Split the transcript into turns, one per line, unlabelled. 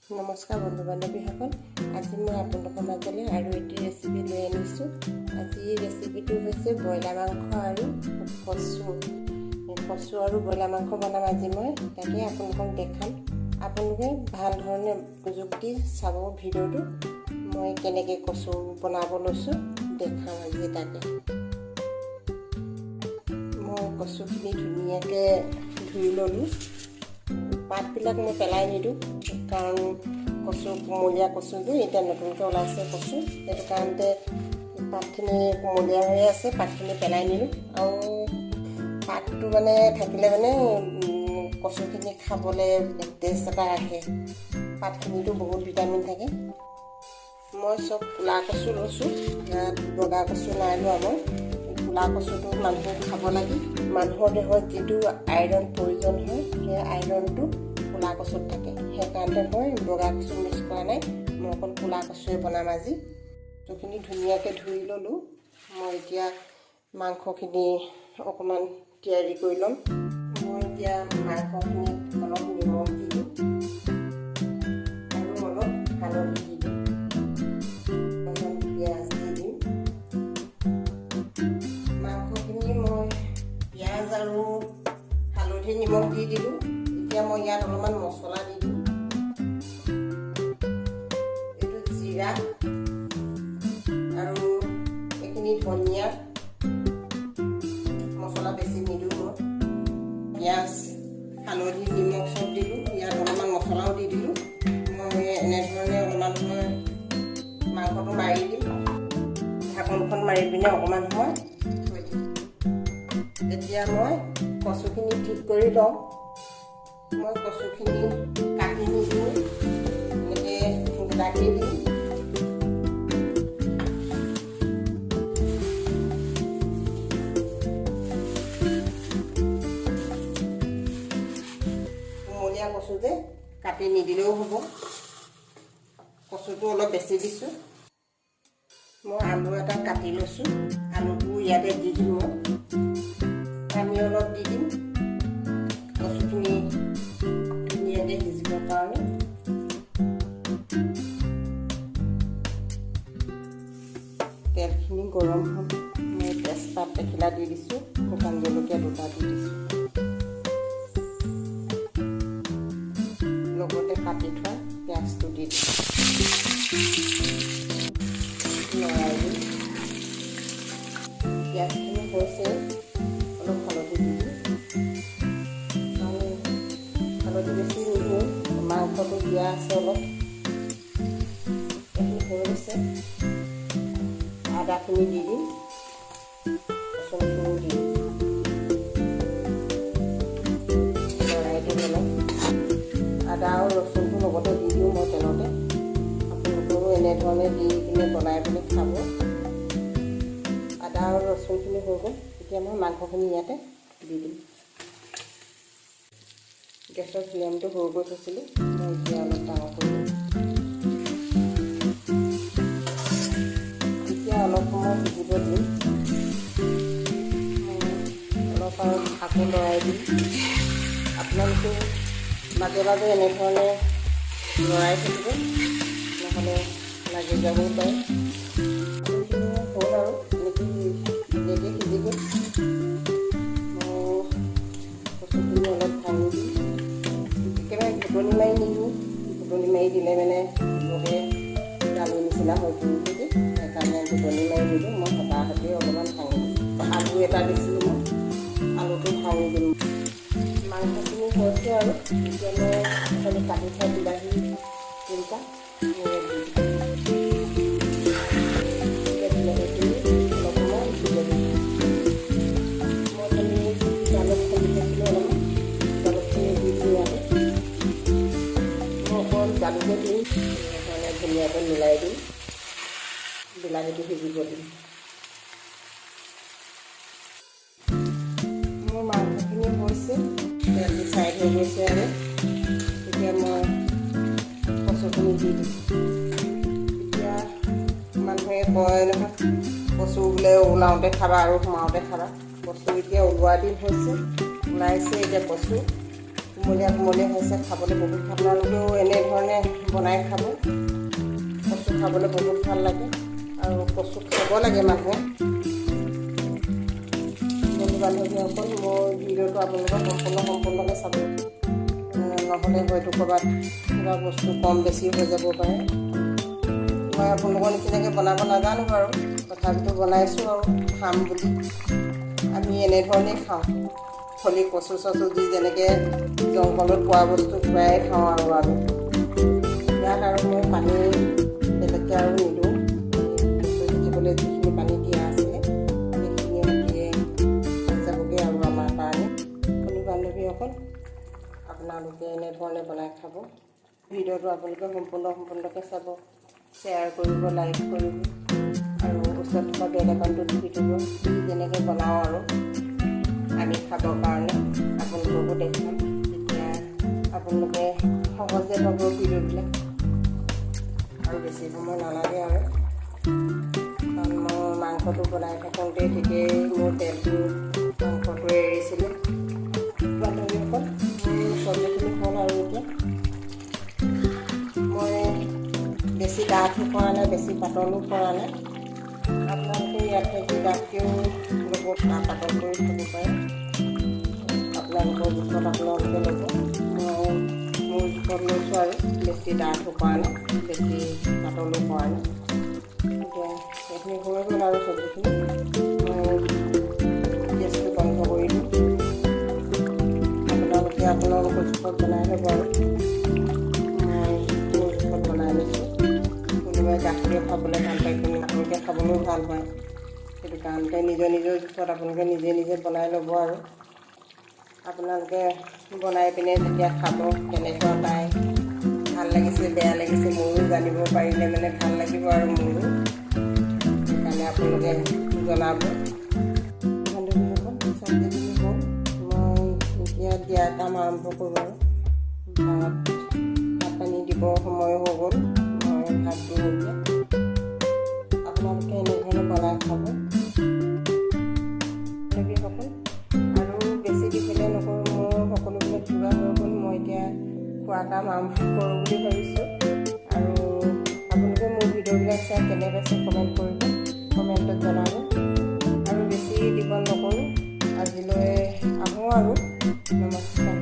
নমস্কাৰ বন্ধু বান্ধৱীসকল, আজি মই আপোনালোকৰ মাজলৈ আৰু এটি ৰেচিপি লৈ আনিছোঁ। আজি ৰেচিপিটো হৈছে ব্ৰইলাৰ মাংস আৰু কচু আৰু ব্ৰইলাৰ মাংস বনাম আজি মই। তাকে আপোনালোকক দেখাম। আপোনালোকে ভাল ধৰণে মনোযোগ দি চাব ভিডিঅ'টো। মই কেনেকৈ কচু বনাব লৈছোঁ দেখাম আজি তাকে। মই কচুখিনি ধুনীয়াকৈ ধুই ল'লোঁ। পাতবিলাক মই পেলাই নিদিওঁ, কাৰণ কচু কুমলীয়া কচু যে এতিয়া নতুনকৈ ওলাইছে কচু, সেইটো কাৰণতে পাতখিনি কুমলীয়া হৈ আছে, পাতখিনি পেলাই নিদিওঁ। আৰু পাতটো মানে থাকিলে মানে কচুখিনি খাবলৈ টেষ্ট এটা আহে। পাতখিনিতো বহুত ভিটামিন থাকে। মই চব ক'লা কচু লৈছোঁ, ইয়াত বগা কচু নাই লোৱা মই। ক'লা কচুটো মানুহক খাব লাগে। মানুহৰ দেহত যিটো আইৰণ প্ৰয়োজন হয়, সেই আইৰণটো ক'লা কচুত থাকে। সেইকাৰণে মই বগা কচু মিক্স কৰা নাই, মই অকল ক'লা কচুৱে বনাম আজি। কচুখিনি ধুনীয়াকৈ ধুই ল'লোঁ। মই এতিয়া মাংসখিনি অকণমান তৈয়াৰী কৰি ল'ম। মই এতিয়া মাংসখিনিত অলপ নিমখ দি দিওঁ আৰু অলপ হালধি দি দিওঁ, অলপ পিঁয়াজ দি দিম। মাংসখিনি মই পিঁয়াজ আৰু হালধি নিমখ দি দিলোঁ। এতিয়া মই ইয়াত অলপমান মছলা দি দিওঁ। এইটো জিৰা আৰু এইখিনি ধনিয়া, মছলা বেছি নিদিওঁ মই। পিঁয়াজ হালধি নিমখ চব দিলোঁ, ইয়াত অলপমান মছলাও দি দিলোঁ। মই এনেধৰণে অলপমান সময় মাংসটো মাৰি দিম। ঢাকনখন মাৰি পিনে অকণমান সময় থৈ দিম। এতিয়া মই কচুখিনি ঠিক কৰি লওঁ। মই কচুখিনি কাটি নিদিওঁ, এনেকৈ ৰাখি দিম। কুমলীয়া কচু যে কাটি নিদিলেও হ'ব। কচুটো অলপ বেছি দিছোঁ। মই আলু এটা কাটি লৈছোঁ, আলুটো ইয়াতে দি দিম। মই পানী অলপ দি দিম কচুখিনি ধুনীয়াকৈ সিজিবৰ কাৰণে। তেলখিনি গৰম হ'ল, মই তেজপাত এখিলা দি দিছোঁ, শুকান জলকীয়া দুটা দি দিছোঁ, লগতে কাটি থোৱা পিঁয়াজটো দি দিছোঁ। লৰাই দিম। পিঁয়াজখিনি হৈছে, অলপ হালধি দি দিম। হালধি বেছি নিদিওঁ, মাংসটো দিয়া আছে অলপ। এইখিনি হৈ গৈছে, আদাখিনি দি দিম, ৰচুনখিনি দি দিম, লৰাই দিম অলপ। আদা আৰু ৰচুনটো লগতে দি দিওঁ মই তেলতে। আপোনালোকেও এনেধৰণে দি পিনে বনাই পিনে খাব। আদা আৰু ৰচুনখিনি হৈ গ'ল। এতিয়া মই মাংসখিনি ইয়াতে দি দিম। গেছৰ ফ্লেমটো হৈ গৈ থৈছিলোঁ, মই এতিয়া অলপ ডাঙৰ কৰি দিম। এতিয়া অলপ সময় সিজিব দিম। অলপ আৰু আকৌ লৰাই দিম। আপোনালোকে মাজে মাজে এনেধৰণে লৰাই থাকিব, নহ'লে লাগি যাবও পাৰে। হ'ল আৰু এনেকৈ ধুনীয়াকৈ সিজি গ'ল। মই কচুখিনি অলপ ভাঙি দিম। একেবাৰে ঘুটনি মাৰি নিদিওঁ, ঘুটনি মাৰি দিলে মানে বগে দালি নিচিনা হৈ পৰিব যে, সেইকাৰণে ঘুটনি মাৰি নিদিওঁ। মই হেতাতে অলপমান ভাঙি দিম। আলু এটা দিছিলোঁ, মই আলুটো ভাঙি দিম। মাংসখিনি হৈছে আৰু এতিয়া মই কাটি থোৱা বিলাহী তিনিটা বিলাহীখিনি অলপ সময় দিব দিম। মই খালি জালুক খুন্দি থৈছিলোঁ, অলপমান জালুকখিনি দি দিওঁ ইয়াতে। মই অকল জালুকে দিম, মানে ধুনীয়াকৈ মিলাই দিম। বিলাহীটো সিজিব দিম। মোৰ মাংসখিনি হৈছে, তেলটো চাইড হৈ গৈছে আৰু এতিয়া মই কচুখিনি দি দিম। এতিয়া মানুহে কয় নহয়, কচু বোলে ওলাওঁতে খাবা আৰু সোমাওঁতে খাবা। কচু এতিয়া ওলোৱা দিন হৈছে, ওলাইছে এতিয়া কচু। কোমলীয়া হৈছে, খাবলৈ বহুত ভাল। আপোনালোকেও এনেধৰণে বনাই খাব। কচু খাবলৈ বহুত ভাল লাগে আৰু কচু খাব লাগে মানুহে। বন্ধু বান্ধৱীসকল, মোৰ ভিডিঅ'টো আপোনালোকে সম্পূৰ্ণকৈ চাব, নহ'লে হয়তো ক'ৰবাত কিবা বস্তু কম বেছি হৈ যাব পাৰে। মই আপোনালোকৰ নিচিনাকৈ বনাব নাজানো বাৰু, তথাপিতো বনাইছোঁ আৰু খাম বুলি। আমি এনেধৰণেই খাওঁ, খলি কচু চচু দি যেনেকৈ জংঘলত পোৱা বস্তু প্ৰায়ে খাওঁ আৰু আমি। ইয়াত আৰু মই পানী বেলেগকৈ আৰু নিদিওঁ। কচু সিজিবলৈ যিখিনি পানী দিয়া আছিলে সেইখিনি দিয়ে হৈ যাবগৈ আৰু আমাৰ কাৰণে। বন্ধু বান্ধৱীসকল, আপোনালোকে এনেধৰণে বনাই খাব। ভিডিঅ'টো আপোনালোকে সম্পূৰ্ণকৈ চাব, শ্বেয়াৰ কৰিব, লাইক কৰিব আৰু ওচৰত থকা বেল আইকনটো টিপি দিব। যেনেকৈ বনাওঁ আৰু আমি খাবৰ কাৰণে আপোনালোককো দেখাম, তেতিয়া আপোনালোকে সহজে পাব ভিডিঅ'বিলাক আৰু বেছি সময় নালাগে আৰু। কাৰণ মই মাংসটো বনাই থাকোঁতে তেতিয়াই মোৰ তেলটো মাংসটোৱে এৰিছিলে। বান্ধৱীসকল, মোৰ চব্জিখিনি হ'ল আৰু এতিয়া মই বেছি ডাঠো কৰা নাই, বেছি পাতলো কৰা নাই। আপোনালোকে ইয়াত থাকি ডাঠকৈও ল'ব, পাতল কৰি থ'ব পাৰে। আপোনালোকৰ জোখত আপোনালোকে ল'ব। মই মোৰ জোখত লৈছোঁ আৰু বেছি ডাঠো কৰা নাই, বেছি পাতলো কৰা নাই। এতিয়া এইখিনি হৈ গ'ল আৰু চব্জিখিনি মই গেছটো বন্ধ কৰি দিওঁ। আপোনালোকৰ জোখত বনাই ল'ব আৰু মই মোৰ জোখত বনাই লৈছোঁ। কোনোবাই গাখীৰে খাবলৈ ভাল পায়, কোনোবাই আপোনালোকে খাবলৈও ভাল পায়। সেইটো কাৰণতে নিজৰ জোখত আপোনালোকে নিজে বনাই ল'ব আৰু আপোনালোকে বনাই পিনে যেতিয়া খাব কেনেকুৱা পায়, ভাল লাগিছে বেয়া লাগিছে মোৰো জানিব পাৰিলে মানে ভাল লাগিব আৰু মোৰো। সেইকাৰণে আপোনালোকে জনাব। বান্ধৱীসকল, চব্জিখিনি হ'ল, মই এতিয়া দিয়া কাম আৰম্ভ কৰোঁ আৰু ভাত পানী দিব সময় হৈ গ'ল। মই ভাত দিওঁ এতিয়া। আপোনালোকে এনেধৰণে বনাই খাব বান্ধৱীসকল। আৰু বেছি দীঘলীয়া নকৰোঁ, মোৰ সকলোবিলাক যোগাৰ হৈ গ'ল। মই এতিয়া খোৱা কাম আৰম্ভ কৰোঁ বুলি ভাবিছোঁ। আৰু আপোনালোকে মোৰ ভিডিঅ'বিলাক চাই কেনে পাইছে কমেণ্ট কৰিব, কমেণ্টত জনাব। আৰু বেছি দীঘল নকৰোঁ, আজিলৈ আহোঁ আৰু নমস্কাৰ।